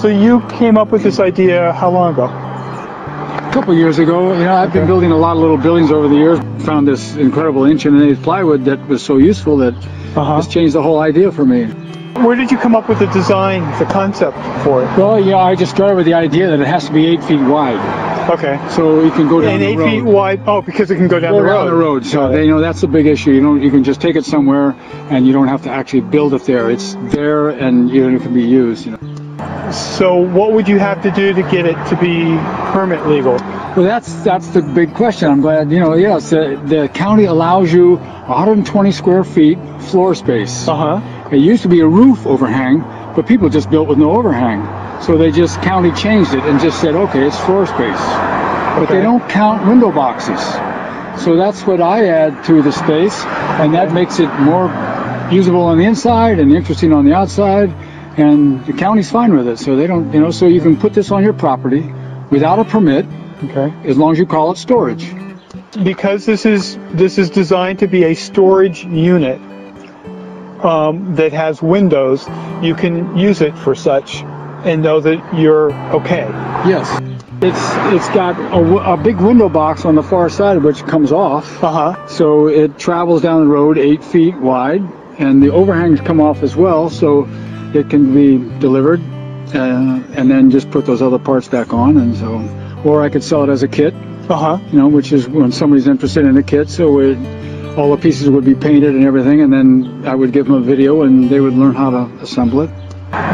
So you came up with this idea how long ago? A couple years ago. I've been building a lot of little buildings over the years. Found this incredible 1/8" plywood that was so useful that it's changed the whole idea for me. Where did you come up with the design, the concept for it? Well, I just started with the idea that it has to be 8 feet wide. Okay. So you can go down the road. And 8 feet wide. Oh, because it can go down the road. Down the road. So that's a big issue. You can just take it somewhere, and you don't have to actually build it there. It's there, and it can be used. So what would you have to do to get it to be permit legal? Well, that's the big question. I'm glad, yes, the county allows you 120 square feet floor space. It used to be a roof overhang, but people just built with no overhang. So county changed it and just said, okay, it's floor space. But they don't count window boxes. So that's what I add to the space, and that makes it more usable on the inside and interesting on the outside. And the county's fine with it, so they don't, so you can put this on your property without a permit, as long as you call it storage. Because this is designed to be a storage unit that has windows, you can use it for such and know that you're okay. Yes. It's got a big window box on the far side, which comes off. So it travels down the road 8 feet wide, and the overhangs come off as well, so it can be delivered and then just put those other parts back on. And so, or I could sell it as a kit, which is when somebody's interested in a kit. So all the pieces would be painted and everything, and then I would give them a video and they would learn how to assemble it.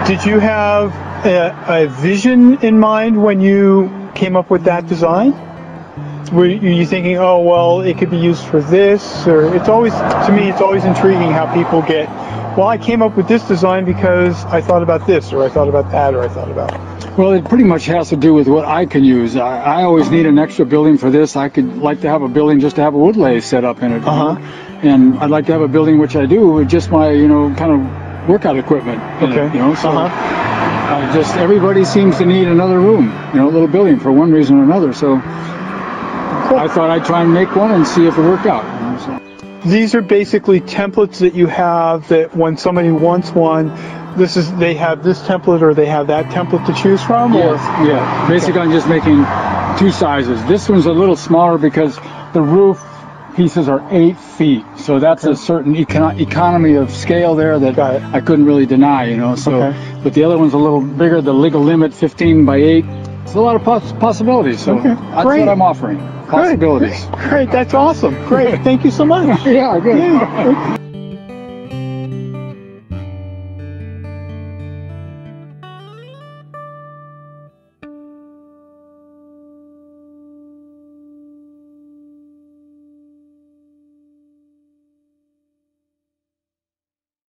Did you have a vision in mind when you came up with that design? Were you thinking, oh, well, it could be used for this? Or to me, it's always intriguing how people get, well, I came up with this design because I thought about this, or I thought about that, or I thought about... Well, it pretty much has to do with what I can use. I always need an extra building for this. I could like to have a building just to have a wood lathe set up in it. And I'd like to have a building, which I do, with just my, kind of workout equipment in it, so just everybody seems to need another room, a little building for one reason or another. So I thought I'd try and make one and see if it worked out. These are basically templates that you have that when somebody wants one, they have this template or they have that template to choose from? Yes, yeah. Basically, I'm just making two sizes. This one's a little smaller because the roof pieces are 8 feet. So that's a certain economy of scale there that I couldn't really deny, So, but the other one's a little bigger, the legal limit 15 by 8. It's a lot of possibilities. So that's what I'm offering. Possibilities. Great. That's awesome. Great. Thank you so much. Yeah, good.